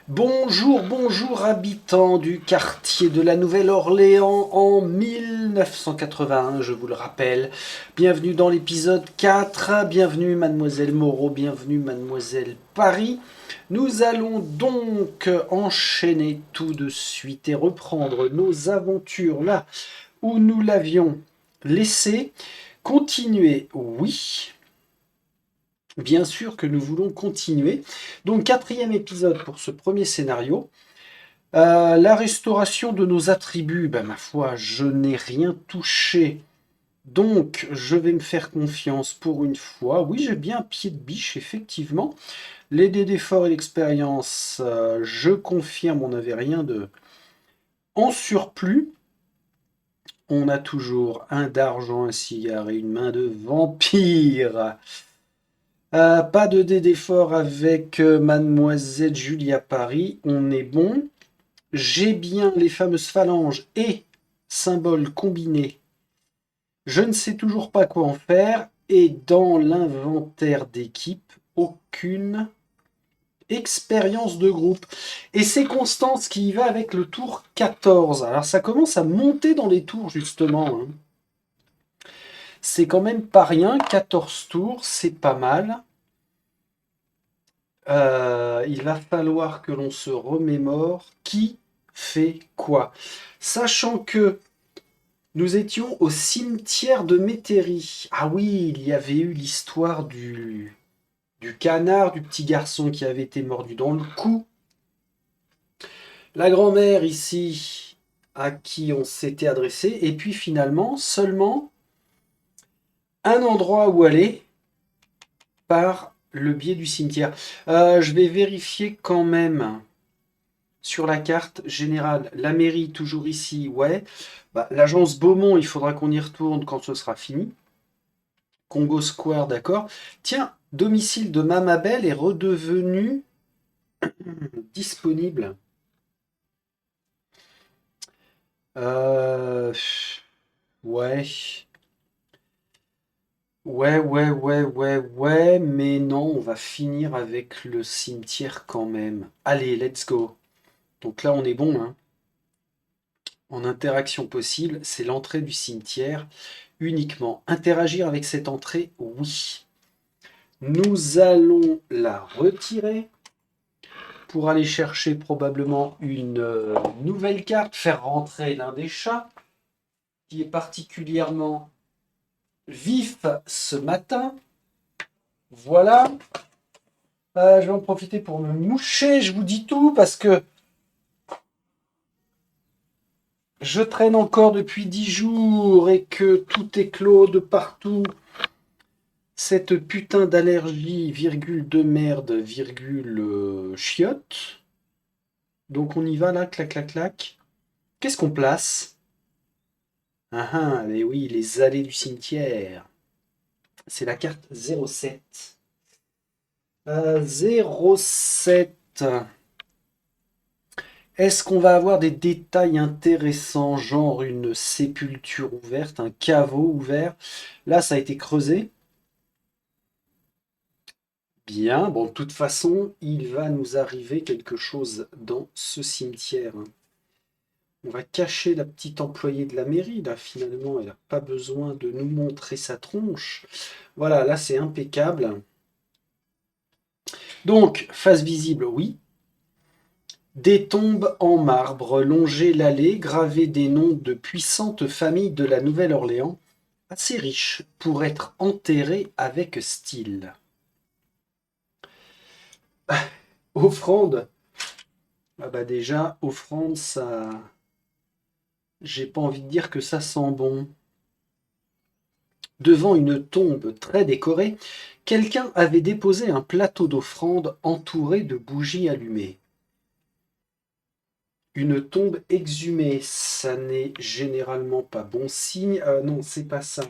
Bonjour, bonjour habitants du quartier de la Nouvelle-Orléans en 1981, je vous le rappelle. Bienvenue dans l'épisode 4, bienvenue mademoiselle Moreau, bienvenue mademoiselle Paris. Nous allons donc enchaîner tout de suite et reprendre nos aventures là où nous l'avions laissé. Continuer, oui. Bien sûr que nous voulons continuer. Donc, quatrième épisode pour ce premier scénario. La restauration de nos attributs, ben, ma foi, je n'ai rien touché. Donc, je vais me faire confiance pour une fois. Oui, j'ai bien un pied de biche, effectivement. Les dés d'effort et l'expérience, je confirme, on n'avait rien de en surplus. On a toujours un d'argent, un cigare et une main de vampire. Pas de dés d'effort avec Mademoiselle Julia Paris. On est bon. J'ai bien les fameuses phalanges et symboles combinés. Je ne sais toujours pas quoi en faire. Et dans l'inventaire d'équipe, aucune expérience de groupe. Et c'est Constance qui y va avec le tour 14. Alors ça commence à monter dans les tours justement, hein. C'est quand même pas rien. 14 tours, c'est pas mal. Il va falloir que l'on se remémore qui fait quoi. Sachant que nous étions au cimetière de Métairie. Ah oui, il y avait eu l'histoire du canard, du petit garçon qui avait été mordu dans le cou. La grand-mère ici à qui on s'était adressé. Et puis finalement, seulement un endroit où aller par le biais du cimetière. Je vais vérifier quand même sur la carte générale. La mairie, toujours ici, ouais. Bah, l'agence Beaumont, il faudra qu'on y retourne quand ce sera fini. Congo Square, d'accord. Tiens, domicile de Mamabel est redevenu disponible. Euh, ouais. Ouais, mais non, on va finir avec le cimetière quand même. Allez, let's go. Donc là, on est bon, hein. En interaction possible, c'est l'entrée du cimetière uniquement. Interagir avec cette entrée, oui. Nous allons la retirer pour aller chercher probablement une nouvelle carte, faire rentrer l'un des chats qui est particulièrement vif ce matin. Voilà. Je vais en profiter pour me moucher, je vous dis tout, parce que je traîne encore depuis 10 jours et que tout est clos de partout. Cette putain d'allergie, virgule de merde, virgule chiotte. Donc on y va là, clac, clac, clac. Qu'est-ce qu'on place? Ah ah, mais oui, les allées du cimetière. C'est la carte 07. 07. Est-ce qu'on va avoir des détails intéressants, genre une sépulture ouverte, un caveau ouvert? Là, ça a été creusé. Bien, bon, de toute façon, il va nous arriver quelque chose dans ce cimetière. On va cacher la petite employée de la mairie, là, finalement, elle n'a pas besoin de nous montrer sa tronche. Voilà, là, c'est impeccable. Donc, face visible, oui. Des tombes en marbre longeaient l'allée, gravées des noms de puissantes familles de la Nouvelle-Orléans, assez riches pour être enterrées avec style. Offrande. Ah bah déjà, offrande, ça... J'ai pas envie de dire que ça sent bon. Devant une tombe très décorée, quelqu'un avait déposé un plateau d'offrande entouré de bougies allumées. Une tombe exhumée, ça n'est généralement pas bon signe. Non, c'est pas ça.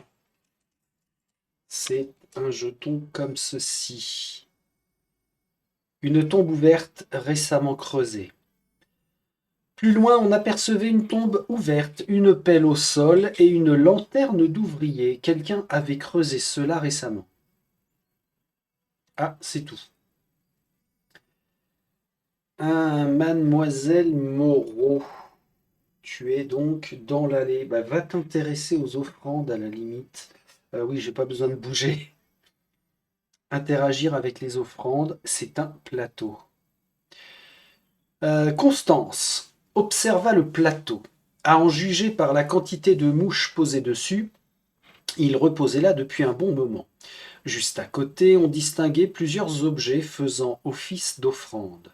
C'est un jeton comme ceci. Une tombe ouverte récemment creusée. Plus loin, on apercevait une tombe ouverte, une pelle au sol et une lanterne d'ouvrier. Quelqu'un avait creusé cela récemment. Ah, c'est tout. Mademoiselle Moreau, tu es donc dans l'allée. Bah, va t'intéresser aux offrandes à la limite. Oui, j'ai pas besoin de bouger. Interagir avec les offrandes, c'est un plateau. Constance observa le plateau. À en juger par la quantité de mouches posées dessus, il reposait là depuis un bon moment. Juste à côté, on distinguait plusieurs objets faisant office d'offrande.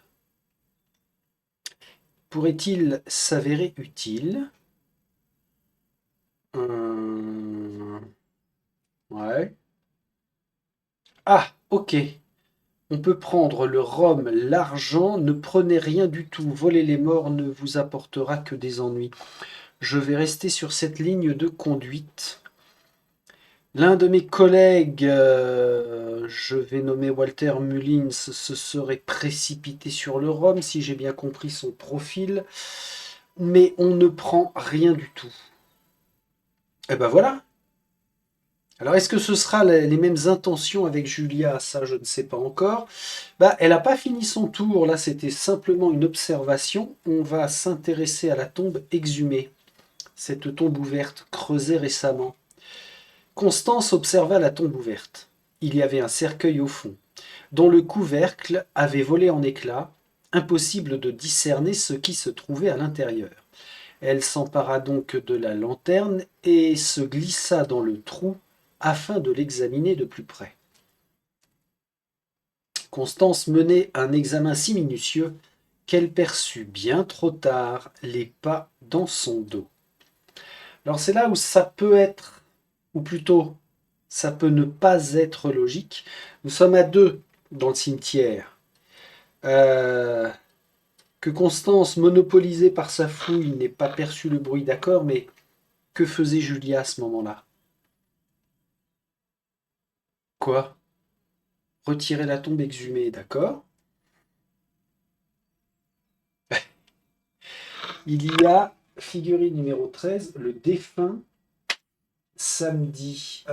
Pourrait-il s'avérer utile? Ouais. Ah, ok. On peut prendre le rhum, l'argent, ne prenez rien du tout. Voler les morts ne vous apportera que des ennuis. Je vais rester sur cette ligne de conduite. L'un de mes collègues, je vais nommer Walter Mullins, se serait précipité sur le rhum, si j'ai bien compris son profil. Mais on ne prend rien du tout. Et ben voilà. Alors, est-ce que ce sera les mêmes intentions avec Julia? Ça, je ne sais pas encore. Bah, elle n'a pas fini son tour. Là, c'était simplement une observation. On va s'intéresser à la tombe exhumée. Cette tombe ouverte, creusée récemment. Constance observa la tombe ouverte. Il y avait un cercueil au fond, dont le couvercle avait volé en éclats. Impossible de discerner ce qui se trouvait à l'intérieur. Elle s'empara donc de la lanterne et se glissa dans le trou afin de l'examiner de plus près. Constance menait un examen si minutieux qu'elle perçut bien trop tard les pas dans son dos. Alors c'est là où ça peut être, ou plutôt ça peut ne pas être logique. Nous sommes à deux dans le cimetière. Euh, que Constance, monopolisée par sa fouille, n'ait pas perçu le bruit, d'accord, mais que faisait Julia à ce moment-là? Quoi? Retirer la tombe exhumée, d'accord. Il y a, figurine numéro 13, le défunt samedi.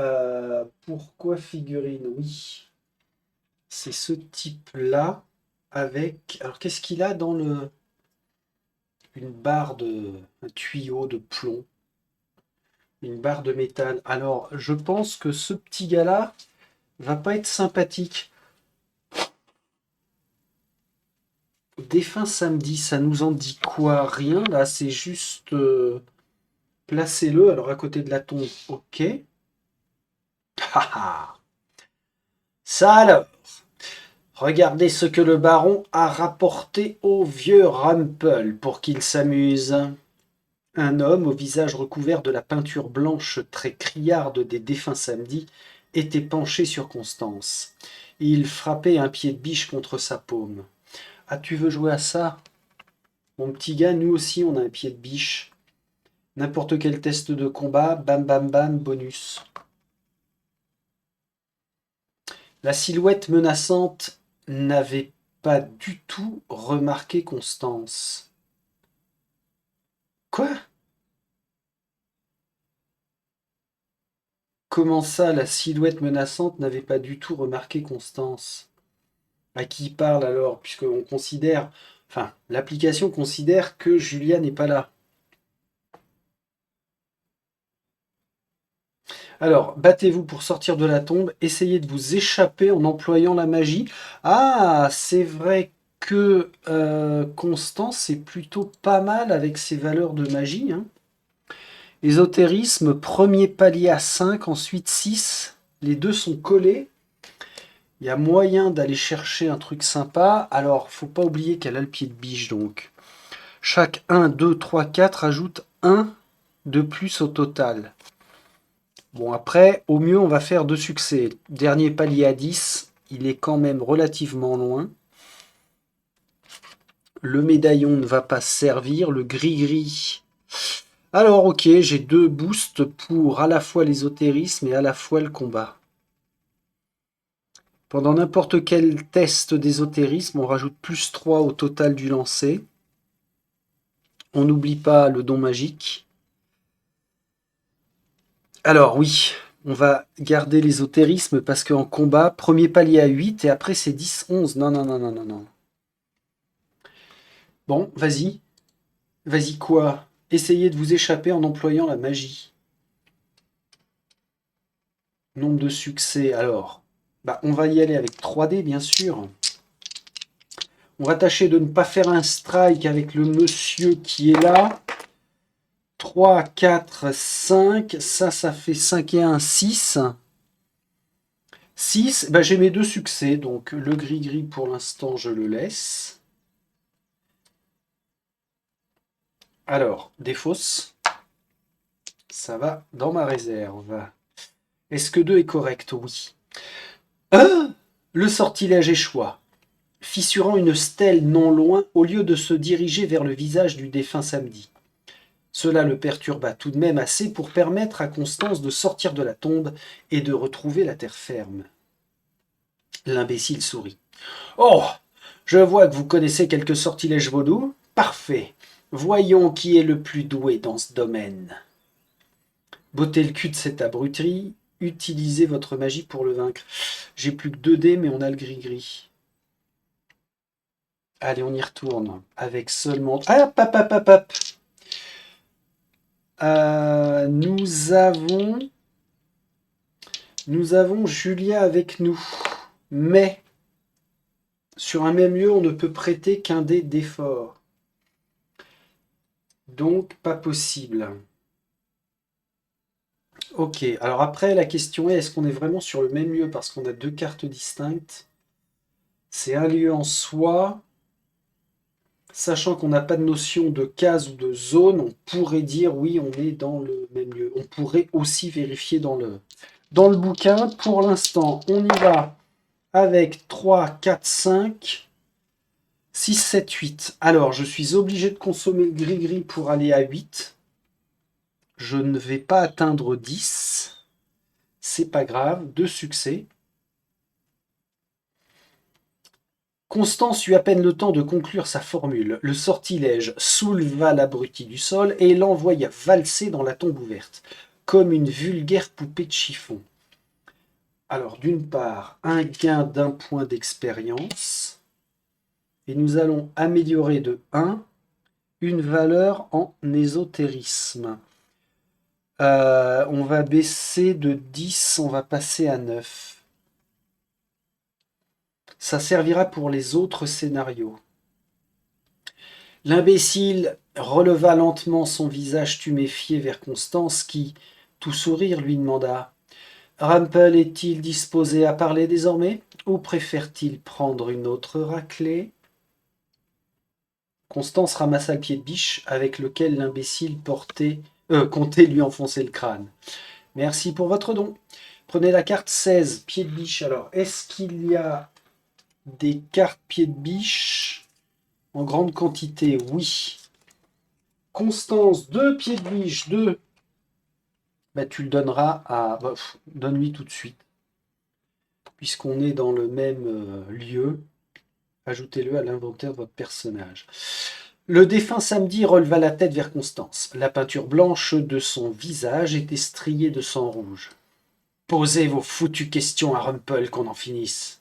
Pourquoi figurine? Oui, c'est ce type-là avec... Alors qu'est-ce qu'il a dans le... Une barre de... Un tuyau de plomb. Une barre de métal. Alors, je pense que ce petit gars-là va pas être sympathique. Défunt samedi, ça nous en dit quoi? Rien, là, c'est juste... placez-le, alors à côté de la tombe, ok. Ça alors, regardez ce que le baron a rapporté au vieux Rumpel pour qu'il s'amuse. Un homme au visage recouvert de la peinture blanche très criarde des défunts samedis était penché sur Constance. Il frappait un pied de biche contre sa paume. Ah, tu veux jouer à ça? Mon petit gars, nous aussi on a un pied de biche. N'importe quel test de combat, bam bam bam, bonus. La silhouette menaçante n'avait pas du tout remarqué Constance. Quoi? Comment ça, la silhouette menaçante n'avait pas du tout remarqué Constance? À qui il parle alors, puisqu'on considère, enfin, l'application considère que Julia n'est pas là. Alors, battez-vous pour sortir de la tombe, essayez de vous échapper en employant la magie. Ah, c'est vrai que Constance est plutôt pas mal avec ses valeurs de magie, hein. Ésotérisme, premier palier à 5, ensuite 6. Les deux sont collés. Il y a moyen d'aller chercher un truc sympa. Alors, faut pas oublier qu'elle a le pied de biche, donc. Chaque 1, 2, 3, 4 ajoute 1 de plus au total. Bon, après, au mieux, on va faire 2 succès. Dernier palier à 10, il est quand même relativement loin. Le médaillon ne va pas servir. Le gris-gris. Alors, ok, j'ai 2 boosts pour à la fois l'ésotérisme et à la fois le combat. Pendant n'importe quel test d'ésotérisme, on rajoute plus 3 au total du lancer. On n'oublie pas le don magique. Alors oui, on va garder l'ésotérisme parce qu'en combat, premier palier à 8 et après c'est 10, 11. Non, non, non, non, non, non. Bon, vas-y. Vas-y quoi? Essayez de vous échapper en employant la magie. Nombre de succès, alors. Bah, on va y aller avec 3D, bien sûr. On va tâcher de ne pas faire un strike avec le monsieur qui est là. 3, 4, 5. Ça fait 5 et 1, 6. 6, bah, j'ai mes deux succès, donc le gris-gris pour l'instant je le laisse. Alors, des fausses, ça va dans ma réserve. Est-ce que 2 est correct? Oui. Le sortilège échoua, fissurant une stèle non loin au lieu de se diriger vers le visage du défunt Samedi. Cela le perturba tout de même assez pour permettre à Constance de sortir de la tombe et de retrouver la terre ferme. L'imbécile sourit. Oh, je vois que vous connaissez quelques sortilèges vaudous. Parfait. Voyons qui est le plus doué dans ce domaine. Bottez le cul de cette abruterie. Utilisez votre magie pour le vaincre. J'ai plus que 2 dés, mais on a le gris-gris. Allez, on y retourne. Avec seulement... Ah, hop, hop, hop, hop. Nous avons Julia avec nous. Mais, sur un même lieu, on ne peut prêter qu'un dé d'effort. Donc, pas possible. Ok, alors après, la question est qu'on est vraiment sur le même lieu parce qu'on a 2 cartes distinctes? C'est un lieu en soi. Sachant qu'on n'a pas de notion de case ou de zone, on pourrait dire oui, on est dans le même lieu. On pourrait aussi vérifier dans le bouquin. Pour l'instant, on y va avec 3, 4, 5, 6, 7, 8. Alors, je suis obligé de consommer le gris-gris pour aller à 8. Je ne vais pas atteindre 10. C'est pas grave, 2 succès. Constance eut à peine le temps de conclure sa formule. Le sortilège souleva l'abruti du sol et l'envoya valser dans la tombe ouverte, comme une vulgaire poupée de chiffon. Alors, d'une part, un gain d'1 point d'expérience, et nous allons améliorer de 1 une valeur en ésotérisme. On va baisser de 10, on va passer à 9. Ça servira pour les autres scénarios. L'imbécile releva lentement son visage tuméfié vers Constance qui, tout sourire, lui demanda: Rumpel est-il disposé à parler désormais, ou préfère-t-il prendre une autre raclée? Constance ramassa le pied de biche avec lequel l'imbécile comptait lui enfoncer le crâne. Merci pour votre don. Prenez la carte 16, pied de biche. Alors, est-ce qu'il y a des cartes pied de biche en grande quantité? Oui. Constance, 2 pieds de biche, 2. Bah, tu le donneras à... Bah, donne-lui tout de suite. Puisqu'on est dans le même lieu, ajoutez-le à l'inventaire de votre personnage. Le défunt Samedi releva la tête vers Constance. La peinture blanche de son visage était striée de sang rouge. Posez vos foutues questions à Rumpel, qu'on en finisse.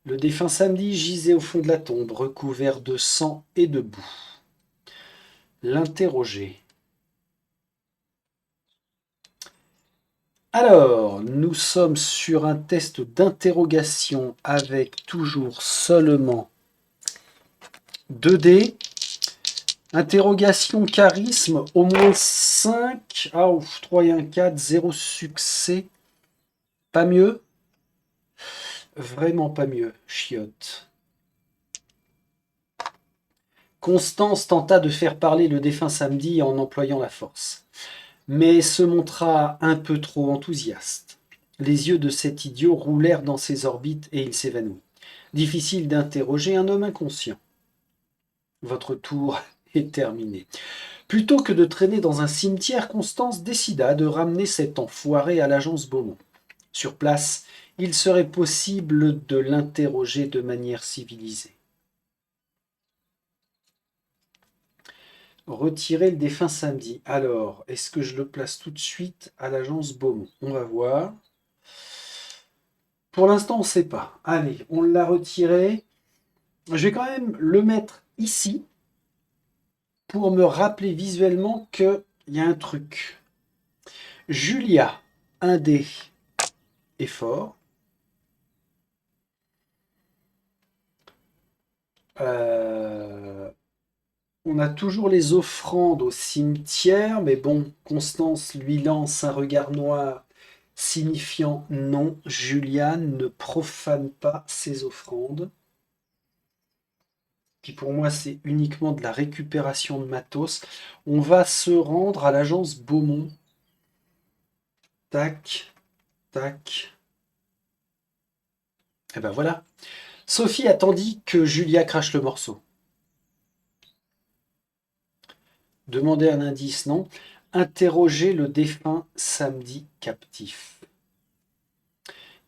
Le défunt Samedi gisait au fond de la tombe, recouvert de sang et de boue. L'interroger. Alors, nous sommes sur un test d'interrogation avec toujours seulement 2 dés. Interrogation charisme, au moins 5. Ah, ouf, 3 et 1, 4, 0 succès. Pas mieux? Vraiment pas mieux, chiotte. Constance tenta de faire parler le défunt Samedi en employant la force, mais se montra un peu trop enthousiaste. Les yeux de cet idiot roulèrent dans ses orbites et il s'évanouit. Difficile d'interroger un homme inconscient. Votre tour est terminé. Plutôt que de traîner dans un cimetière, Constance décida de ramener cet enfoiré à l'agence Beaumont. Sur place, il serait possible de l'interroger de manière civilisée. Retirer le défunt Samedi. Alors, est-ce que je le place tout de suite à l'agence Beaumont? On va voir. Pour l'instant, on ne sait pas. Allez, on l'a retiré. Je vais quand même le mettre ici pour me rappeler visuellement qu'il y a un truc. Julia, un dé est fort. Euh, on a toujours les offrandes au cimetière, mais bon, Constance lui lance un regard noir signifiant non, Julia ne profane pas ses offrandes. Puis pour moi, c'est uniquement de la récupération de matos. On va se rendre à l'agence Beaumont. Tac, tac. Et ben voilà. Sophie attendit que Julia crache le morceau. Demandez un indice, non. Interrogez le défunt samedi captif.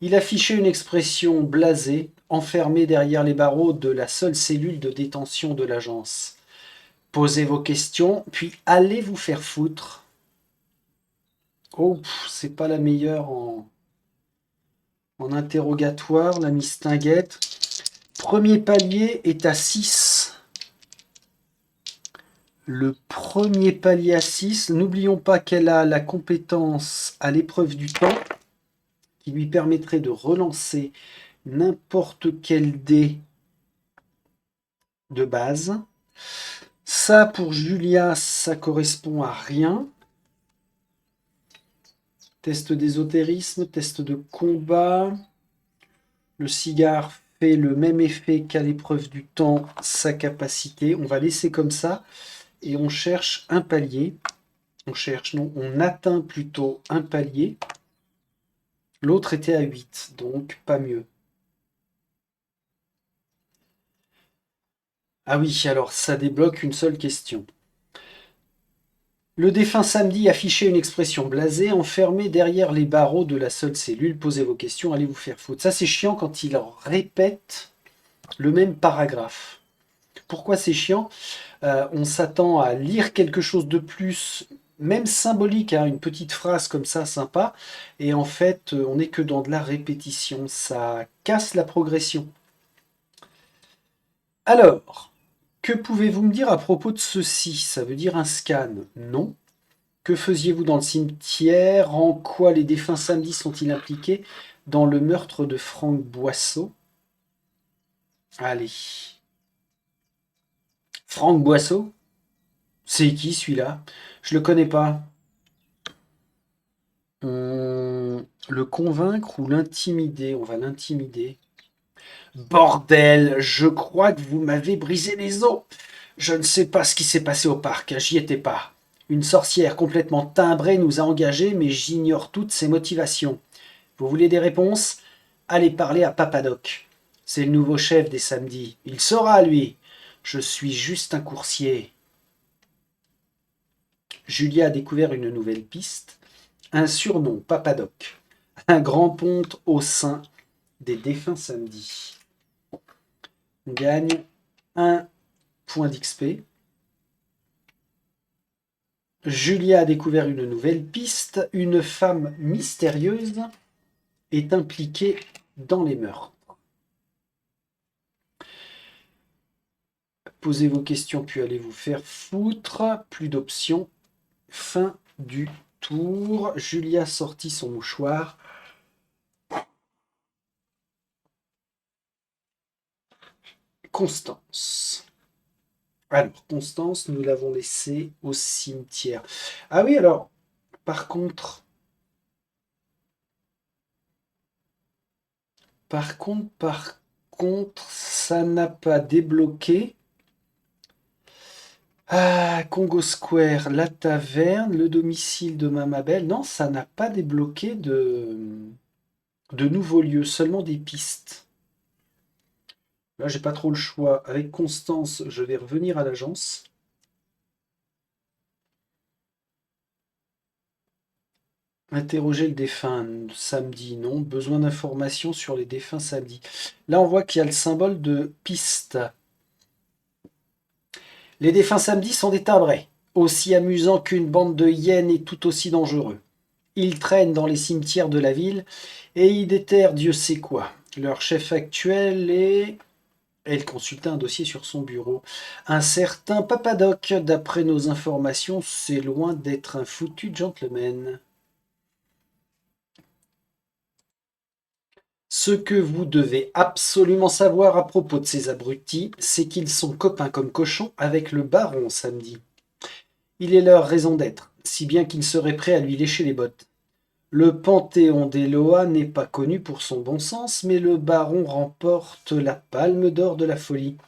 Il affichait une expression blasée, enfermé derrière les barreaux de la seule cellule de détention de l'agence. Posez vos questions, puis allez vous faire foutre. Oh, c'est pas la meilleure en interrogatoire, la mistinguette. Premier palier est à 6. Le premier palier à 6, n'oublions pas qu'elle a la compétence à l'épreuve du temps qui lui permettrait de relancer n'importe quel dé de base. Ça, pour Julia, ça correspond à rien. Test d'ésotérisme, test de combat. Le cigare fait le même effet qu'à l'épreuve du temps, sa capacité. On va laisser comme ça. Et on cherche un palier. On cherche, non, on atteint plutôt un palier. L'autre était à 8, donc pas mieux. Ah oui, alors ça débloque une seule question. Le défunt samedi affichait une expression blasée, enfermé derrière les barreaux de la seule cellule. Posez vos questions, allez vous faire foutre. Ça, c'est chiant quand il répète le même paragraphe. Pourquoi c'est chiant? On s'attend à lire quelque chose de plus, même symbolique, hein, une petite phrase comme ça, sympa. Et en fait, on n'est que dans de la répétition. Ça casse la progression. Alors, que pouvez-vous me dire à propos de ceci? Ça veut dire un scan? Non. Que faisiez-vous dans le cimetière? En quoi les défunts samedis sont-ils impliqués dans le meurtre de Franck Boisseau? Allez. Franck Boisseau? C'est qui celui-là? Je le connais pas. Le convaincre ou l'intimider? On va l'intimider. Bordel, je crois que vous m'avez brisé les os. Je ne sais pas ce qui s'est passé au parc, j'y étais pas. Une sorcière complètement timbrée nous a engagés, mais j'ignore toutes ses motivations. Vous voulez des réponses? Allez parler à Papadoc. C'est le nouveau chef des samedis. Il saura, lui. Je suis juste un coursier. Julia a découvert une nouvelle piste. Un surnom, Papadoc. Un grand ponte au sein des défunts samedis. On gagne un point d'XP. Julia a découvert une nouvelle piste. Une femme mystérieuse est impliquée dans les meurtres. Posez vos questions puis allez vous faire foutre. Plus d'options. Fin du tour. Julia sortit son mouchoir. Constance. Alors, Constance, nous l'avons laissée au cimetière. Ah oui, alors, par contre, par contre, ça n'a pas débloqué. Ah, Congo Square, la taverne, le domicile de Mamabelle. Non, ça n'a pas débloqué de nouveaux lieux, seulement des pistes. Là, j'ai pas trop le choix. Avec Constance, je vais revenir à l'agence. Interroger le défunt samedi, non. Besoin d'informations sur les défunts samedi. Là, on voit qu'il y a le symbole de piste. Les défunts samedi sont des timbrés, aussi amusants qu'une bande de hyènes et tout aussi dangereux. Ils traînent dans les cimetières de la ville et y déterrent Dieu sait quoi. Leur chef actuel est Elle consulta un dossier sur son bureau. Un certain Papadoc, d'après nos informations, c'est loin d'être un foutu gentleman. Ce que vous devez absolument savoir à propos de ces abrutis, c'est qu'ils sont copains comme cochons avec le baron samedi. Il est leur raison d'être, si bien qu'ils seraient prêts à lui lécher les bottes. Le Panthéon des Loas n'est pas connu pour son bon sens, mais le baron remporte la palme d'or de la folie.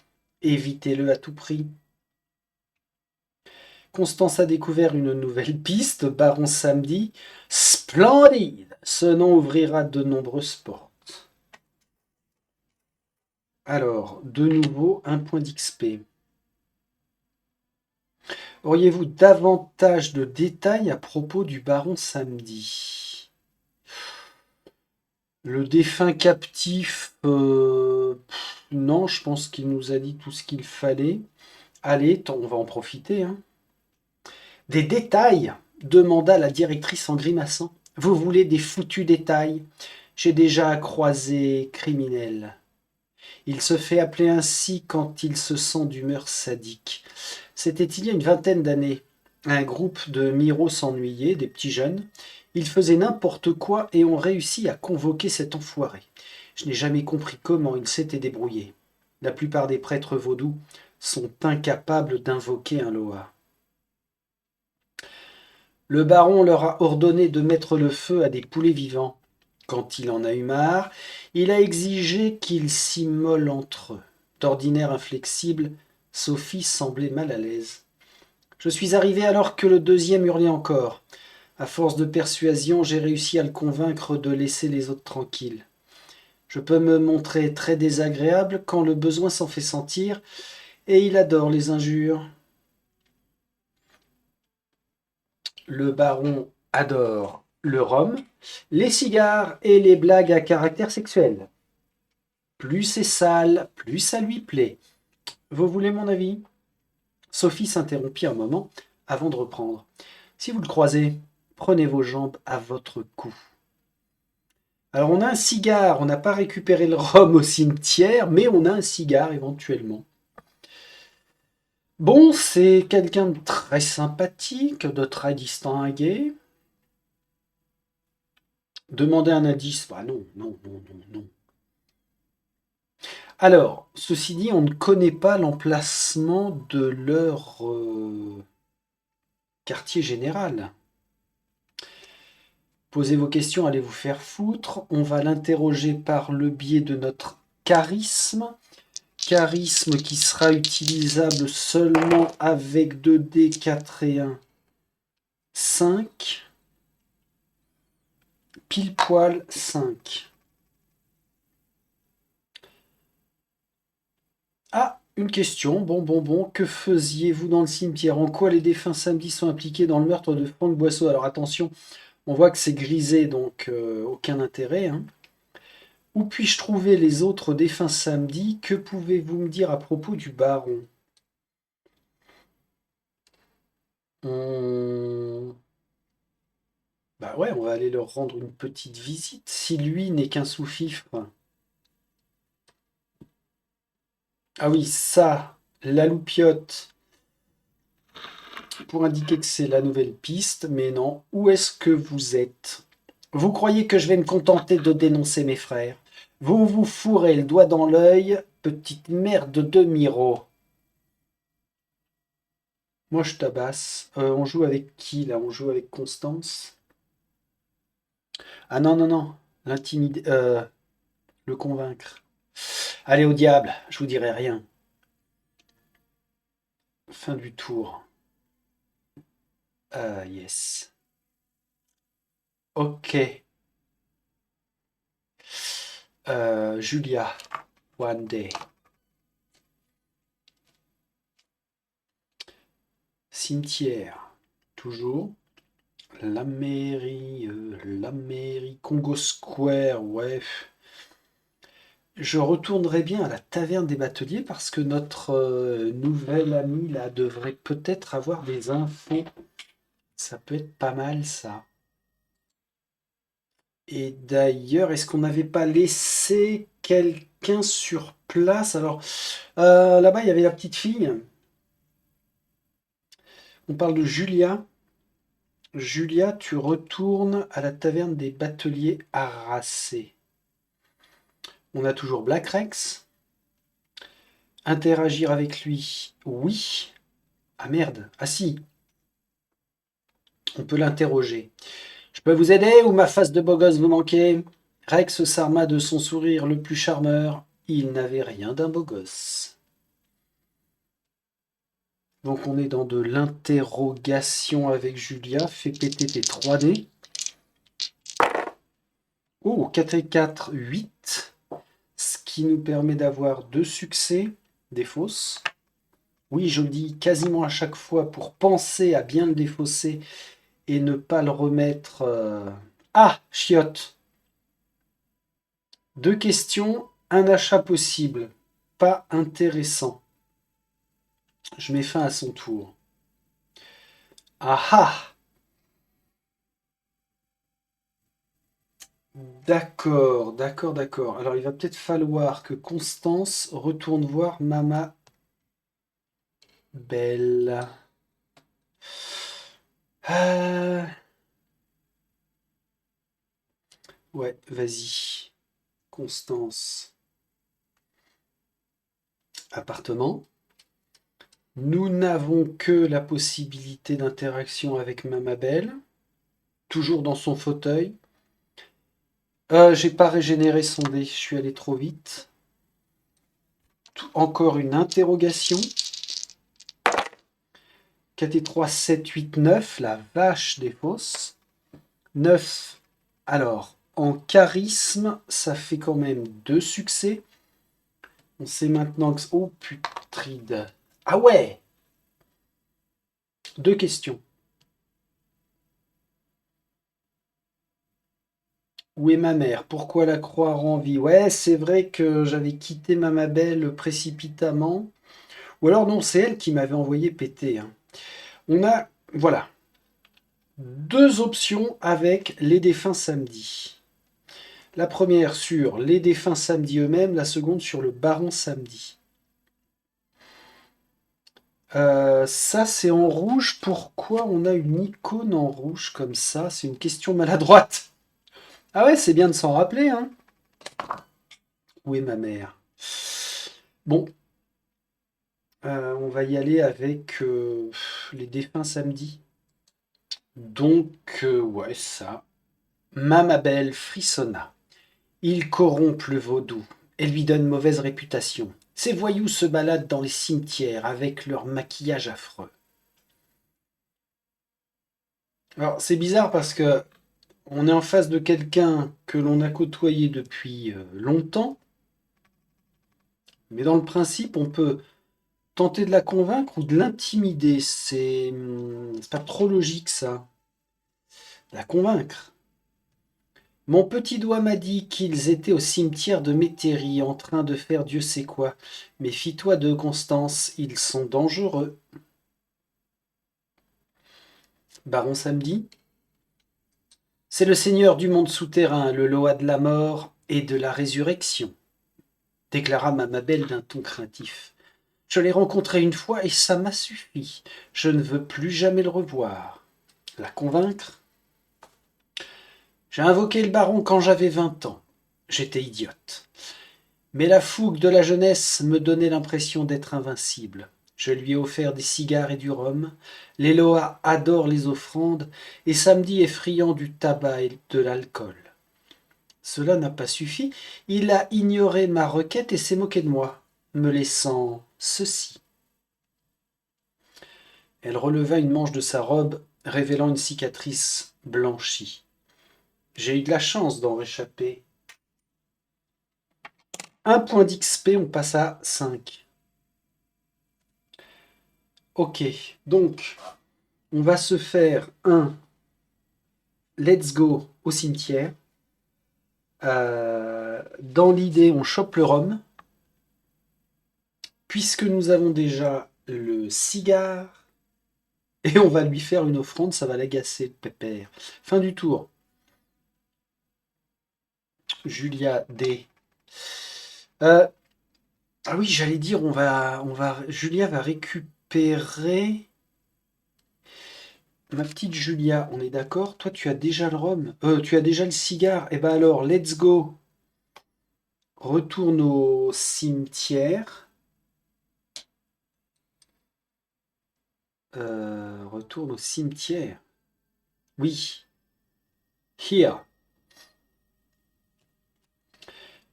Évitez-le à tout prix. Constance a découvert une nouvelle piste, Baron Samedi. Splendide! Ce nom ouvrira de nombreuses portes. Alors, de nouveau, un point d'XP. Auriez-vous davantage de détails à propos du Baron Samedi? Le défunt captif, non, je pense qu'il nous a dit tout ce qu'il fallait. Allez, on va en profiter, hein. Des détails? Demanda la directrice en grimaçant. Vous voulez des foutus détails? J'ai déjà croisé criminel. Il se fait appeler ainsi quand il se sent d'humeur sadique. C'était il y a une vingtaine d'années. Un groupe de miros s'ennuyait, des petits jeunes. Ils faisaient n'importe quoi et ont réussi à convoquer cet enfoiré. Je n'ai jamais compris comment il s'était débrouillé. La plupart des prêtres vaudous sont incapables d'invoquer un Loa. Le baron leur a ordonné de mettre le feu à des poulets vivants. Quand il en a eu marre, il a exigé qu'ils s'immolent entre eux. D'ordinaire inflexible, Sophie semblait mal à l'aise. Je suis arrivé alors que le deuxième hurlait encore. À force de persuasion, j'ai réussi à le convaincre de laisser les autres tranquilles. Je peux me montrer très désagréable quand le besoin s'en fait sentir, et il adore les injures. Le baron adore le rhum, les cigares et les blagues à caractère sexuel. Plus c'est sale, plus ça lui plaît. Vous voulez mon avis? Sophie s'interrompit un moment avant de reprendre. Si vous le croisez, prenez vos jambes à votre cou. Alors on a un cigare, on n'a pas récupéré le rhum au cimetière, mais on a un cigare éventuellement. Bon, c'est quelqu'un de très sympathique, de très distingué. Demander un indice, bah non, non, non, non, non. Alors, ceci dit, on ne connaît pas l'emplacement de leur quartier général. Posez vos questions, allez vous faire foutre. On va l'interroger par le biais de notre charisme. Charisme qui sera utilisable seulement avec 2D, 4 et 1, 5. Pile poil 5. Ah, une question. Bon. Que faisiez-vous dans le cimetière? En quoi les défunts samedi sont impliqués dans le meurtre de Franck Boisseau? Alors attention, on voit que c'est grisé, donc aucun intérêt, hein. Où puis-je trouver les autres défunts samedi? Que pouvez-vous me dire à propos du baron? Bah ouais, on va aller leur rendre une petite visite. Si lui n'est qu'un sous-fifre. Ah oui, ça, la loupiote, pour indiquer que c'est la nouvelle piste, mais non. Où est-ce que vous êtes? Vous croyez que je vais me contenter de dénoncer mes frères? Vous vous fourrez le doigt dans l'œil, petite merde de Miro. Moi, je tabasse. On joue avec qui, là? On joue avec Constance? Ah non, non, non. L'intimider... le convaincre. Allez au diable, je vous dirai rien. Fin du tour. Yes. Ok. Julia. One day. Cimetière. Toujours. La mairie. Congo Square. Ouais. Je retournerai bien à la taverne des bateliers parce que notre nouvel ami là devrait peut-être avoir des infos. Ça peut être pas mal ça. Et d'ailleurs, est-ce qu'on n'avait pas laissé quelqu'un sur place? Alors, là-bas, il y avait la petite fille. On parle de Julia. Julia, tu retournes à la taverne des bateliers à Racé. On a toujours Black Rex. Interagir avec lui, oui. Ah merde, ah si, on peut l'interroger. Je peux vous aider ou ma face de beau gosse vous manquez? Rex s'arma de son sourire le plus charmeur. Il n'avait rien d'un beau gosse. Donc on est dans de l'interrogation avec Julia. Fais péter tes 3D. Oh, 4 et 4, 8. Ce qui nous permet d'avoir 2 succès, des fausses. Oui, je le dis quasiment à chaque fois pour penser à bien le défausser et ne pas le remettre. Ah, chiotte. 2 questions, un achat possible. Pas intéressant. Je mets fin à son tour. Ah ah. D'accord, d'accord, d'accord. Alors il va peut-être falloir que Constance retourne voir Mama Belle. Euh, Ouais, vas-y. Constance. Appartement. Nous n'avons que la possibilité d'interaction avec Mama Belle. Toujours dans son fauteuil. J'ai pas régénéré son dé, je suis allé trop vite. Encore une interrogation. 4 et 3, 7, 8, 9. La vache des fausses. 9. Alors, en charisme, ça fait quand même 2 succès. On sait maintenant que... Oh putride. Ah ouais! 2 questions. Où est ma mère? Pourquoi la croire en vie? Ouais, c'est vrai que j'avais quitté Mama Belle précipitamment. Ou alors non, c'est elle qui m'avait envoyé péter, hein. On a, voilà, 2 options avec les défunts samedi. La première sur les défunts samedi eux-mêmes, la seconde sur le baron samedi. Ça, c'est en rouge. Pourquoi on a une icône en rouge comme ça? C'est une question maladroite. Ah ouais, c'est bien de s'en rappeler, hein. Où est ma mère? Bon, on va y aller avec les défunts samedi. Donc, ouais, ça. Mamabelle frissonna. Ils corrompent le vaudou et lui donnent mauvaise réputation. Ces voyous se baladent dans les cimetières avec leur maquillage affreux. Alors, c'est bizarre parce que on est en face de quelqu'un que l'on a côtoyé depuis longtemps, mais dans le principe, on peut tenter de la convaincre ou de l'intimider. C'est pas trop logique ça. La convaincre. Mon petit doigt m'a dit qu'ils étaient au cimetière de Métairie en train de faire Dieu sait quoi. Méfie-toi d'eux, Constance, ils sont dangereux. Baron Samedi? C'est le seigneur du monde souterrain, le Loa de la mort et de la résurrection, déclara Mamabelle d'un ton craintif. Je l'ai rencontré une fois et ça m'a suffi. Je ne veux plus jamais le revoir. La convaincre? J'ai invoqué le baron quand j'avais 20 ans. J'étais idiote. Mais la fougue de la jeunesse me donnait l'impression d'être invincible. Je lui ai offert des cigares et du rhum. L'Eloa adore les offrandes et Samedi est friand du tabac et de l'alcool. Cela n'a pas suffi. Il a ignoré ma requête et s'est moqué de moi, me laissant ceci. Elle releva une manche de sa robe, révélant une cicatrice blanchie. J'ai eu de la chance d'en réchapper. Un point d'XP, on passe à 5. Ok, donc on va se faire un let's go au cimetière. Dans l'idée, on chope le rhum. Puisque nous avons déjà le cigare, et on va lui faire une offrande, ça va l'agacer, le pépère. Fin du tour. Julia D. Ah oui, j'allais dire, Julia va récupérer ma petite Julia. On est d'accord? Toi, tu as déjà le rhum. Tu as déjà le cigare. Eh ben alors, let's go. Retourne au cimetière. Retourne au cimetière. Oui. Here.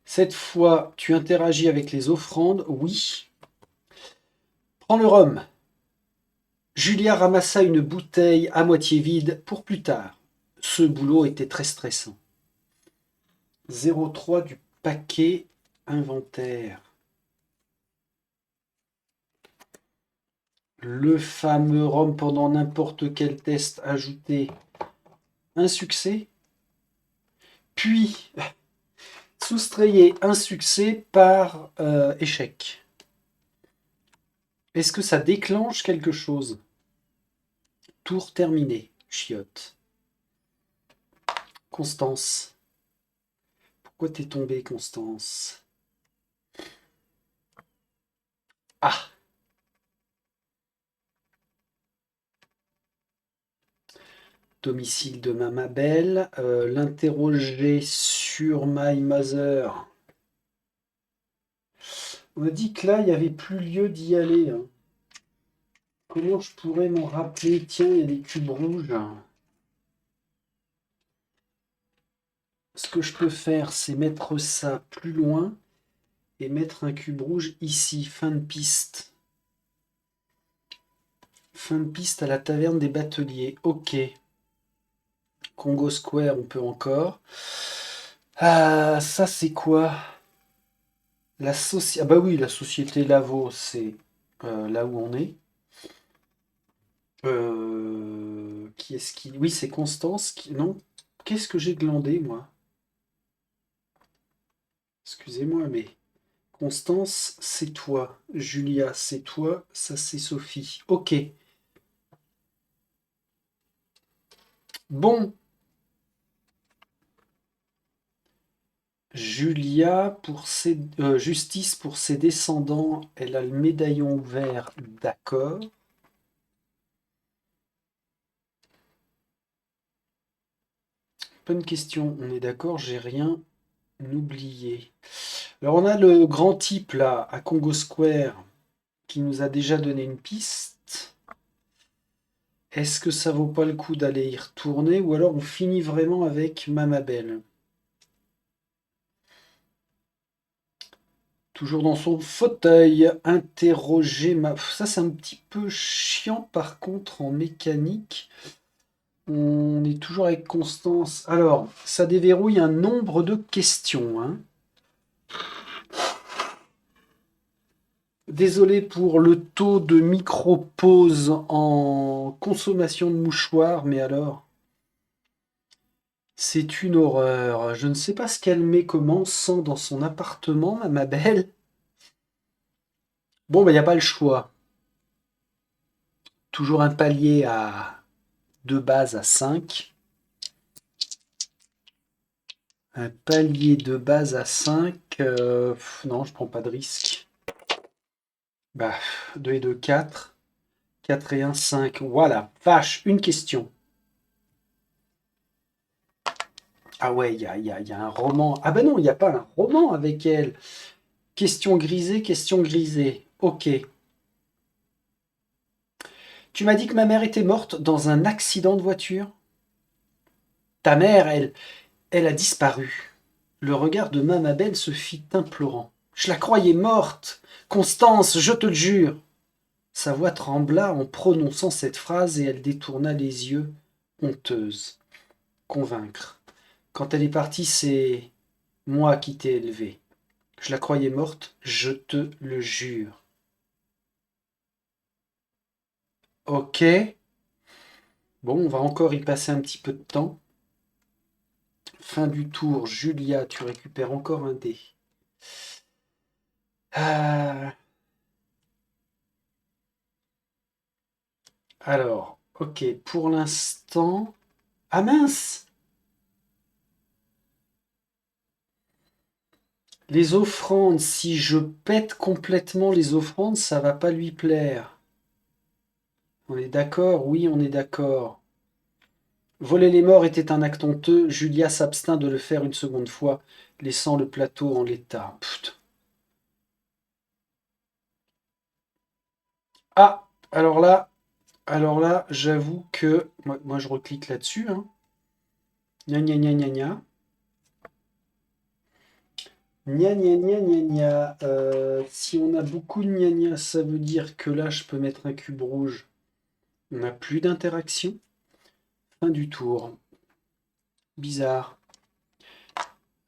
Cette fois, tu interagis avec les offrandes. Oui. Prends le rhum. Julia ramassa une bouteille à moitié vide pour plus tard. Ce boulot était très stressant. 03 du paquet inventaire. Le fameux rhum pendant n'importe quel test ajouté. Un succès. Puis, soustrayez un succès par échec. Est-ce que ça déclenche quelque chose? Tour terminé. Chiotte. Constance. Pourquoi t'es tombée, Constance? Ah! Domicile de Mama Belle. L'interroger sur My Mother. On a dit que là, il n'y avait plus lieu d'y aller. Hein. Comment je pourrais m'en rappeler? Tiens, il y a des cubes rouges. Ce que je peux faire, c'est mettre ça plus loin et mettre un cube rouge ici. Fin de piste. Fin de piste à la taverne des bateliers. Ok. Congo Square, on peut encore. Ah, ça c'est quoi? Ah bah oui, la société Lavo, c'est là où on est. Qui est-ce qui... Oui, c'est Constance qui... Non. Qu'est-ce que j'ai glandé, moi? Excusez-moi, mais... Constance, c'est toi. Julia, c'est toi. Ça, c'est Sophie. Ok. Bon. Julia, justice pour ses descendants, elle a le médaillon ouvert, d'accord. Bonne question, on est d'accord, j'ai rien oublié. Alors on a le grand type là, à Congo Square, qui nous a déjà donné une piste. Est-ce que ça vaut pas le coup d'aller y retourner, ou alors on finit vraiment avec Mama Belle? Toujours dans son fauteuil, interroger ma... Ça, c'est un petit peu chiant, par contre, en mécanique. On est toujours avec Constance. Alors, ça déverrouille un nombre de questions. Hein. Désolé pour le taux de micro-pause en consommation de mouchoirs, mais alors, c'est une horreur. Je ne sais pas ce qu'elle met comme encens dans son appartement, ma belle. Bon, il n'y a pas le choix. Toujours un palier de base à 5. Un palier de base à 5. Non, je prends pas de risque. Bah, 2 et 2, 4. 4 et 1, 5. Voilà. Vache, une question. Ah ouais, il y a un roman. Ah ben non, il n'y a pas un roman avec elle. Question grisée, question grisée. Ok. Tu m'as dit que ma mère était morte dans un accident de voiture? Ta mère, elle a disparu. Le regard de Mama Belle se fit implorant. Je la croyais morte. Constance, je te le jure. Sa voix trembla en prononçant cette phrase et elle détourna les yeux, honteuse. Convaincre. Quand elle est partie, c'est moi qui t'ai élevée. Je la croyais morte, je te le jure. Ok. Bon, on va encore y passer un petit peu de temps. Fin du tour, Julia, tu récupères encore un dé. Euh, Alors, ok, pour l'instant... Ah mince! Les offrandes, si je pète complètement les offrandes, ça va pas lui plaire. On est d'accord? Oui, on est d'accord. Voler les morts était un acte honteux. Julia s'abstint de le faire une seconde fois, laissant le plateau en l'état. Pfft. Ah, alors là, j'avoue que moi, je reclique là-dessus. Hein. Gna gna gna gna gna. Gna gna gna gna gna. Si on a beaucoup de gna gna, ça veut dire que là, je peux mettre un cube rouge. On n'a plus d'interaction. Fin du tour. Bizarre.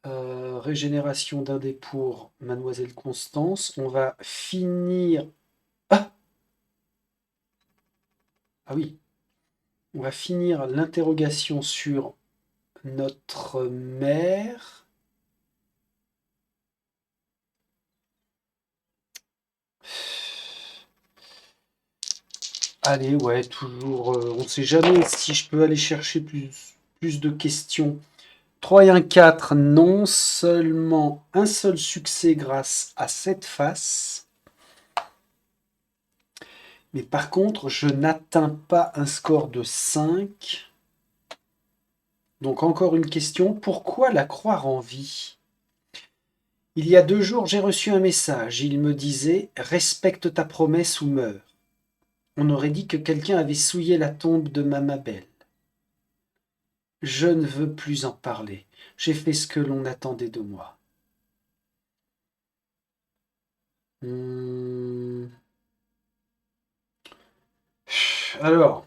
Régénération d'un dé pour Mademoiselle Constance. On va finir. Ah, ah oui. On va finir l'interrogation sur notre mère. Allez, ouais, toujours. On ne sait jamais si je peux aller chercher plus de questions. 3 et un 4, non seulement un seul succès grâce à cette face, mais par contre, je n'atteins pas un score de 5. Donc encore une question, pourquoi la croire en vie? Il y a 2 jours, j'ai reçu un message. Il me disait: respecte ta promesse ou meurs. On aurait dit que quelqu'un avait souillé la tombe de ma belle. Je ne veux plus en parler. J'ai fait ce que l'on attendait de moi. Hmm. Alors,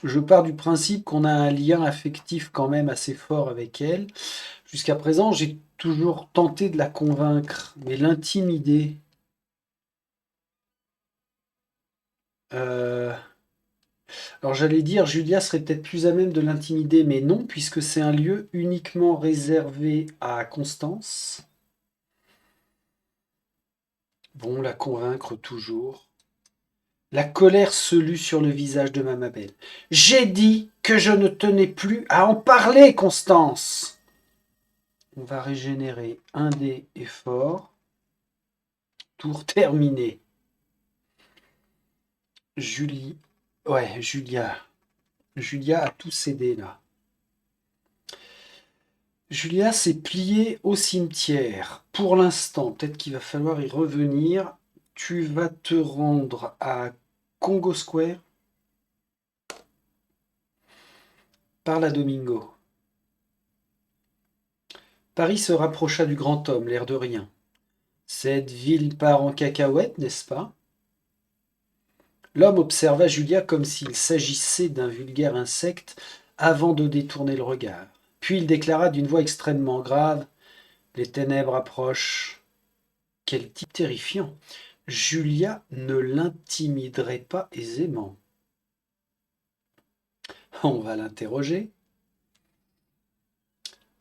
je pars du principe qu'on a un lien affectif quand même assez fort avec elle. Jusqu'à présent, j'ai toujours tenté de la convaincre, mais l'intimider. euh, Alors j'allais dire, Julia serait peut-être plus à même de l'intimider, mais non, puisque c'est un lieu uniquement réservé à Constance. Bon, la convaincre toujours. La colère se lut sur le visage de Mamabelle. J'ai dit que je ne tenais plus à en parler, Constance. On va régénérer un dé effort. Tour terminé. Julie. Ouais, Julia. Julia a tout cédé là. Julia s'est pliée au cimetière. Pour l'instant, peut-être qu'il va falloir y revenir. Tu vas te rendre à Congo Square par la Domingo. Paris se rapprocha du grand homme, l'air de rien. Cette ville part en cacahuète, n'est-ce pas? L'homme observa Julia comme s'il s'agissait d'un vulgaire insecte avant de détourner le regard. Puis il déclara d'une voix extrêmement grave: les ténèbres approchent. Quel type terrifiant! Julia ne l'intimiderait pas aisément. On va l'interroger.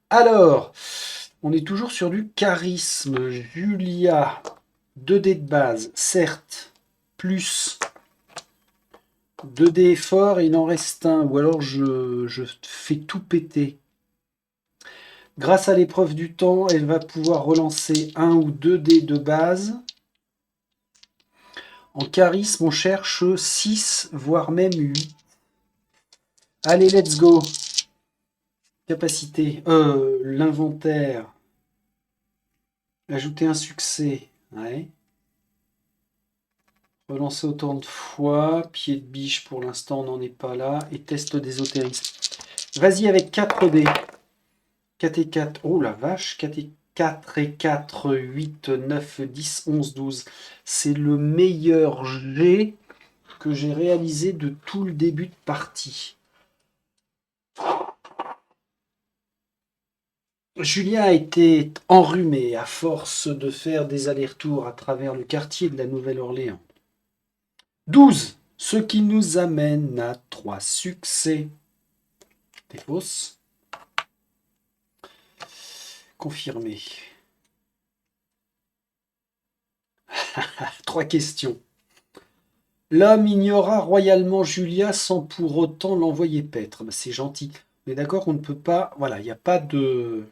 Alors, on est toujours sur du charisme. Julia, 2 dés de base, certes, plus 2 dés forts, il en reste un, ou alors je fais tout péter. Grâce à l'épreuve du temps, elle va pouvoir relancer 1 ou 2 dés de base. En charisme, on cherche 6, voire même 8. Allez, let's go. Capacité. L'inventaire. Ajouter un succès. Ouais. Relancer autant de fois. Pied de biche, pour l'instant, on n'en est pas là. Et test d'ésotérisme. Vas-y avec 4 dés. 4 et 4. Oh la vache. 4 et 4, 8, 9, 10, 11, 12. C'est le meilleur jet que j'ai réalisé de tout le début de partie. Julien a été enrhumé à force de faire des allers-retours à travers le quartier de la Nouvelle-Orléans. 12, ce qui nous amène à 3 succès. T'es fausse. Confirmé. 3 questions. L'homme ignora royalement Julia sans pour autant l'envoyer paître. C'est gentil. Mais d'accord, on ne peut pas... Voilà, il n'y a pas de...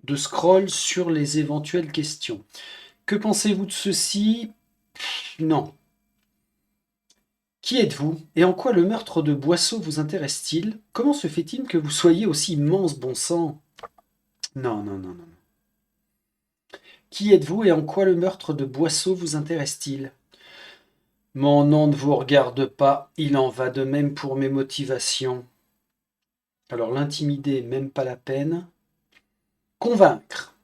de scroll sur les éventuelles questions. Que pensez-vous de ceci? Non. Qui êtes-vous et en quoi le meurtre de Boisseau vous intéresse-t-il? Comment se fait-il que vous soyez aussi immense, bon sang? Non, non, non, non. Qui êtes-vous et en quoi le meurtre de Boisseau vous intéresse-t-il? Mon nom ne vous regarde pas, il en va de même pour mes motivations. Alors l'intimider, même pas la peine. Convaincre.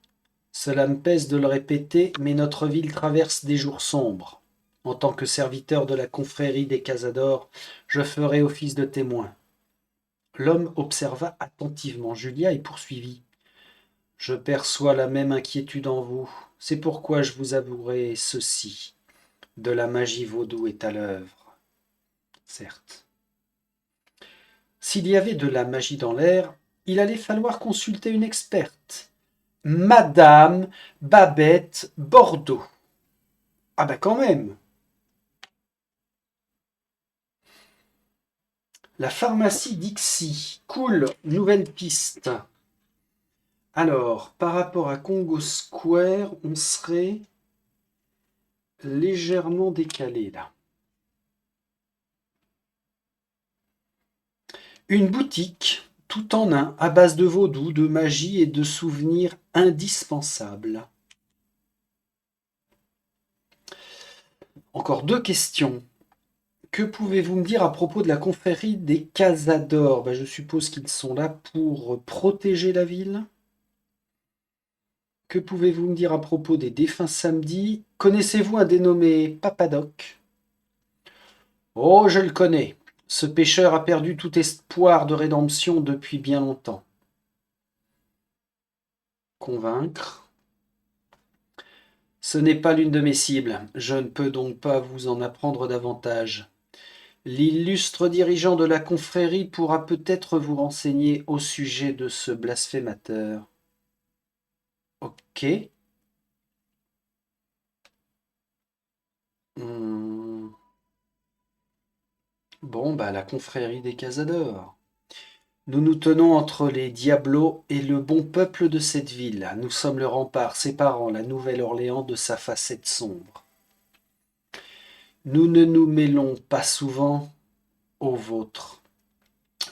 Cela me pèse de le répéter, mais notre ville traverse des jours sombres. En tant que serviteur de la confrérie des Casadors, je ferai office de témoin. L'homme observa attentivement Julia et poursuivit. Je perçois la même inquiétude en vous. C'est pourquoi je vous avouerai ceci. De la magie vaudou est à l'œuvre. Certes. S'il y avait de la magie dans l'air, il allait falloir consulter une experte. Madame Babette Bordeaux. Ah bah quand même. La pharmacie Dixie. Cool, nouvelle piste. Alors, par rapport à Congo Square, on serait légèrement décalé là. Une boutique, tout en un, à base de vaudou, de magie et de souvenirs indispensables. Encore deux questions. Que pouvez-vous me dire à propos de la confrérie des Casadors? Je suppose qu'ils sont là pour protéger la ville. Que pouvez-vous me dire à propos des défunts samedis? Connaissez-vous un dénommé Papadoc? Oh, je le connais. Ce pécheur a perdu tout espoir de rédemption depuis bien longtemps. Convaincre. Ce n'est pas l'une de mes cibles. Je ne peux donc pas vous en apprendre davantage. L'illustre dirigeant de la confrérie pourra peut-être vous renseigner au sujet de ce blasphémateur. Ok. Bon, la confrérie des Casadors. Nous nous tenons entre les diablos et le bon peuple de cette ville. Nous sommes le rempart séparant la Nouvelle-Orléans de sa facette sombre. Nous ne nous mêlons pas souvent aux vôtres.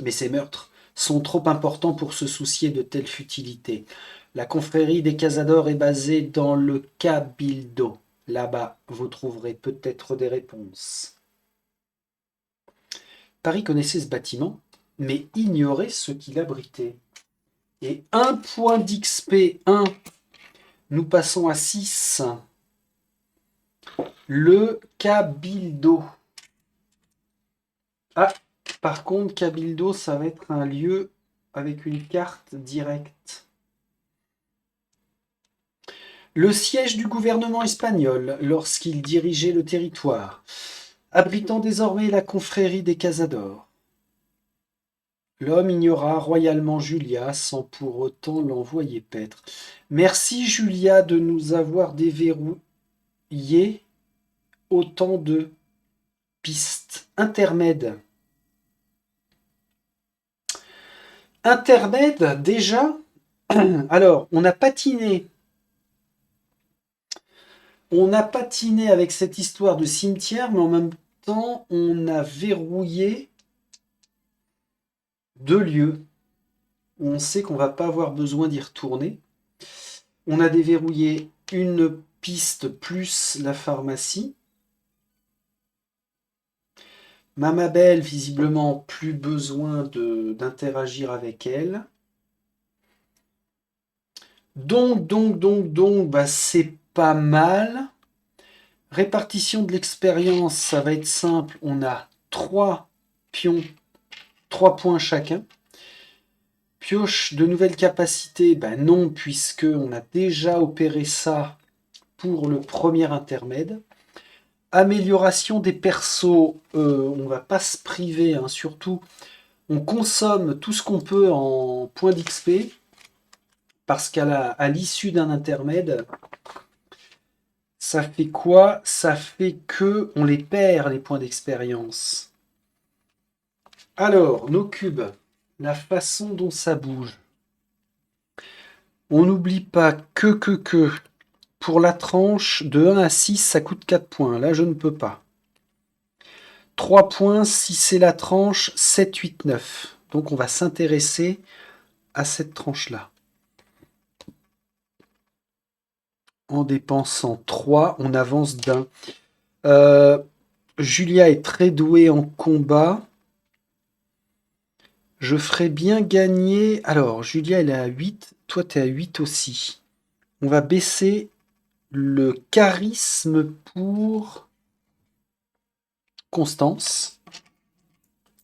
Mais ces meurtres sont trop importants pour se soucier de telles futilités. La confrérie des Casadors est basée dans le Cabildo. Là-bas, vous trouverez peut-être des réponses. Paris connaissait ce bâtiment, mais ignorait ce qu'il abritait. Et un point d'XP, 1. Nous passons à 6. Le Cabildo. Ah, par contre, Cabildo, ça va être un lieu avec une carte directe. Le siège du gouvernement espagnol lorsqu'il dirigeait le territoire, abritant désormais la confrérie des Casadors. L'homme ignora royalement Julia sans pour autant l'envoyer paître. Merci Julia de nous avoir déverrouillé autant de pistes. Intermède. Intermède, déjà. Alors, on a patiné. On a patiné avec cette histoire de cimetière, mais en même temps, on a verrouillé deux lieux où on sait qu'on va pas avoir besoin d'y retourner. On a déverrouillé une piste plus la pharmacie. Mamabelle, visiblement, plus besoin d'interagir avec elle. Donc, c'est pas mal. Répartition de l'expérience, ça va être simple. On a 3 pions, 3 points chacun. Pioche de nouvelles capacités, non, puisque on a déjà opéré ça pour le premier intermède. Amélioration des persos, on va pas se priver, surtout on consomme tout ce qu'on peut en points d'XP, parce qu'à l'issue d'un intermède, ça fait quoi? Ça fait que on les perd, les points d'expérience. Alors, nos cubes, la façon dont ça bouge. On n'oublie pas que, pour la tranche de 1 à 6, ça coûte 4 points. Là, je ne peux pas. 3 points si c'est la tranche 7, 8, 9. Donc, on va s'intéresser à cette tranche-là. En dépensant 3, on avance d'un. Julia est très douée en combat. Je ferais bien gagner. Alors, Julia, elle est à 8. Toi, tu es à 8 aussi. On va baisser le charisme pour Constance.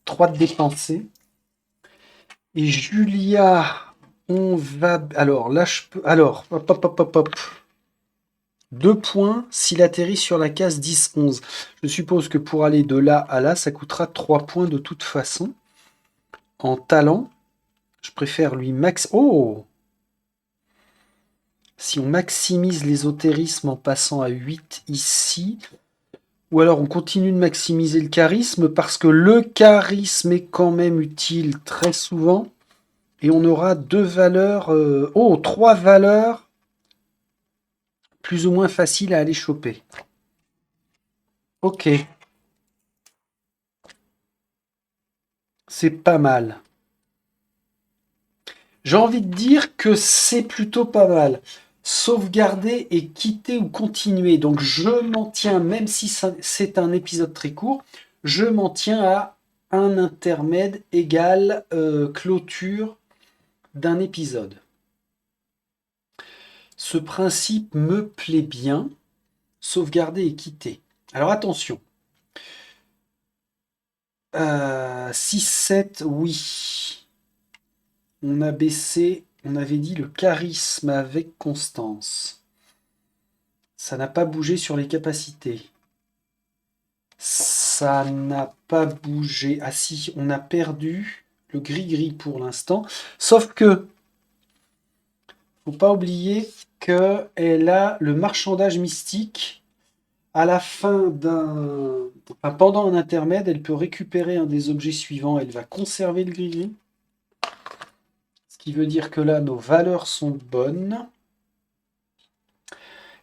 3 de dépensés. Et Julia, on va. Alors, là, je peux. Alors, hop, hop, hop, hop, hop. 2 points s'il atterrit sur la case 10-11. Je suppose que pour aller de là à là, ça coûtera 3 points de toute façon. En talent, je préfère lui max. Oh! Si on maximise l'ésotérisme en passant à 8 ici, ou alors on continue de maximiser le charisme parce que le charisme est quand même utile très souvent. Et on aura 2 valeurs. 3 valeurs plus ou moins faciles à aller choper. Ok. C'est pas mal. J'ai envie de dire que c'est plutôt pas mal. Sauvegarder et quitter ou continuer. Donc je m'en tiens, même si c'est un épisode très court, je m'en tiens à un intermède égal clôture d'un épisode. Ce principe me plaît bien. Sauvegarder et quitter. Alors attention. 6-7, oui. On a baissé, on avait dit le charisme avec Constance. Ça n'a pas bougé sur les capacités. Ça n'a pas bougé. Ah si, on a perdu le gris-gris pour l'instant. Sauf que, faut pas oublier qu'elle a le marchandage mystique. À la fin pendant un intermède, elle peut récupérer un des objets suivants. Elle va conserver le gris-gris. Ce qui veut dire que là, nos valeurs sont bonnes.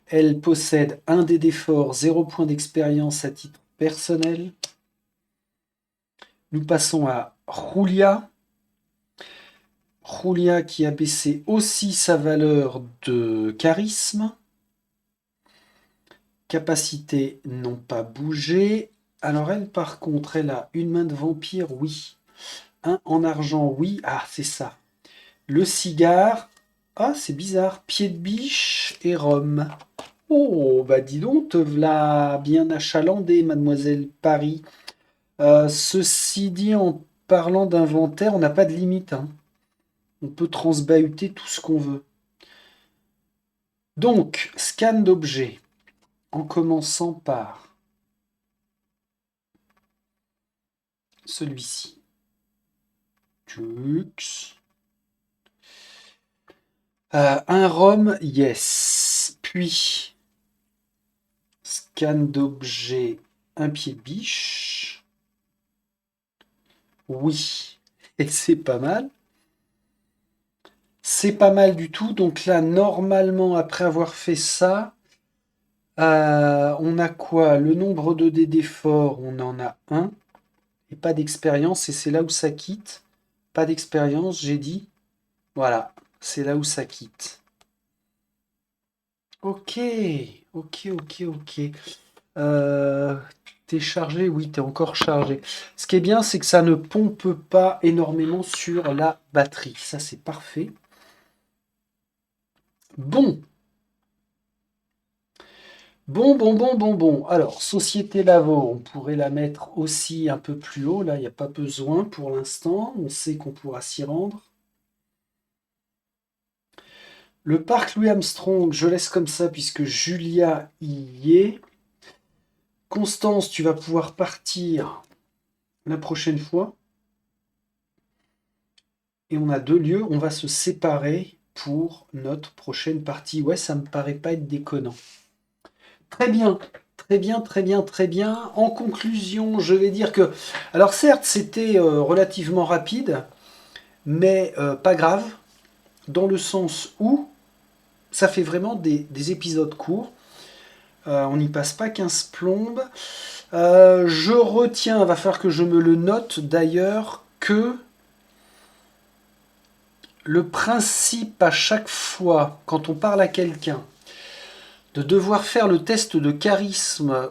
Elle possède un dé d'effort, 0 point d'expérience à titre personnel. Nous passons à Julia. Julia qui a baissé aussi sa valeur de charisme. Capacités n'ont pas bougé. Alors elle, par contre, elle a une main de vampire, oui. Un en argent, oui. Ah, c'est ça. Le cigare. Ah, c'est bizarre. Pied de biche et rhum. Oh, bah dis donc, te v'là bien achalandé, mademoiselle Paris. Ceci dit, en parlant d'inventaire, on n'a pas de limite, hein. On peut transbahuter tout ce qu'on veut. Donc, scan d'objets, en commençant par celui-ci. Tux. Un rhum, yes. Puis, scan d'objets, un pied de biche. Oui, et c'est pas mal. C'est pas mal du tout. Donc là, normalement, après avoir fait ça, on a quoi? Le nombre de dés d'effort, on en a un. Et pas d'expérience. Et c'est là où ça quitte. Pas d'expérience, j'ai dit. Voilà, c'est là où ça quitte. Ok, ok, ok, ok. T'es chargé? Oui, t'es encore chargé. Ce qui est bien, c'est que ça ne pompe pas énormément sur la batterie. Ça, c'est parfait. Bon. Bon. Alors, Société Lavo, on pourrait la mettre aussi un peu plus haut. Là, il n'y a pas besoin pour l'instant. On sait qu'on pourra s'y rendre. Le parc Louis Armstrong, je laisse comme ça puisque Julia y est. Constance, tu vas pouvoir partir la prochaine fois. Et on a 2 lieux. On va se séparer pour notre prochaine partie. Ouais, ça me paraît pas être déconnant. Très bien, très bien, très bien, très bien. En conclusion, je vais dire que, alors certes, c'était relativement rapide, mais pas grave, dans le sens où Ça fait vraiment des épisodes courts. On n'y passe pas 15 plombes. Je retiens, il va falloir que je me le note d'ailleurs, que le principe à chaque fois, quand on parle à quelqu'un, de devoir faire le test de charisme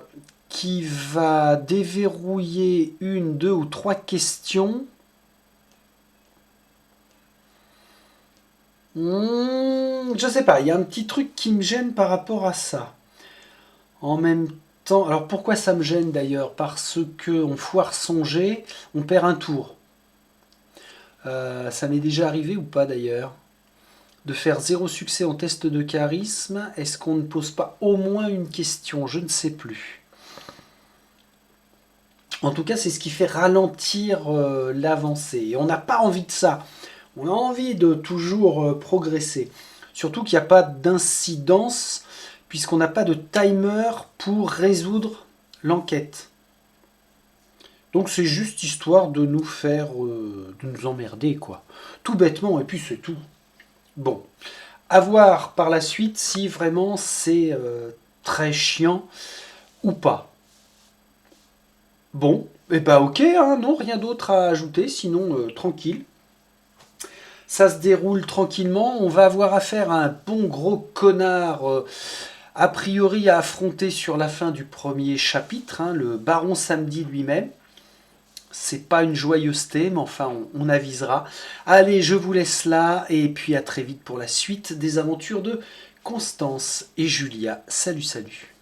qui va déverrouiller 1, 2 ou 3 questions. Je sais pas, il y a un petit truc qui me gêne par rapport à ça. En même temps, alors pourquoi ça me gêne d'ailleurs? Parce que on foire son jet, on perd un tour. Ça m'est déjà arrivé ou pas d'ailleurs? De faire 0 succès en test de charisme. Est-ce qu'on ne pose pas au moins une question? Je ne sais plus. En tout cas, c'est ce qui fait ralentir l'avancée. Et on n'a pas envie de ça. On a envie de toujours progresser. Surtout qu'il n'y a pas d'incidence, puisqu'on n'a pas de timer pour résoudre l'enquête. Donc c'est juste histoire de nous faire, de nous emmerder, quoi. Tout bêtement, et puis c'est tout. Bon, à voir par la suite si vraiment c'est très chiant ou pas. Bon, et bah ok, hein, non, rien d'autre à ajouter, sinon tranquille. Ça se déroule tranquillement, on va avoir affaire à un bon gros connard a priori à affronter sur la fin du premier chapitre, hein, le baron Samedi lui-même. C'est pas une joyeuseté, mais enfin on avisera. Allez, je vous laisse là, et puis à très vite pour la suite des aventures de Constance et Julia. Salut, salut.